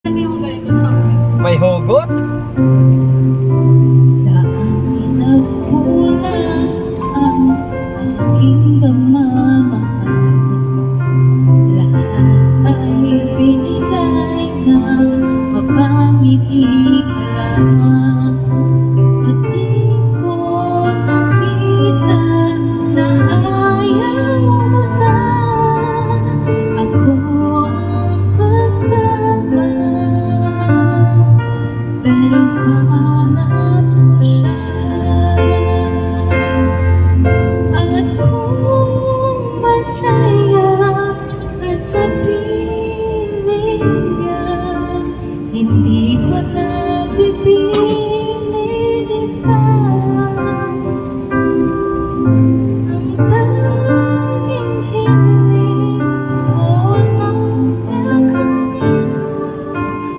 May hugot? Saan nagkulang ang aking pagmamahal? Lahat ay binigay ng mapangiti ka lamang. At di ko nakita na ayaw mo na ako ang kasama. Pero hanap mo siya, at kung masaya ka sa piling niya, hindi ko na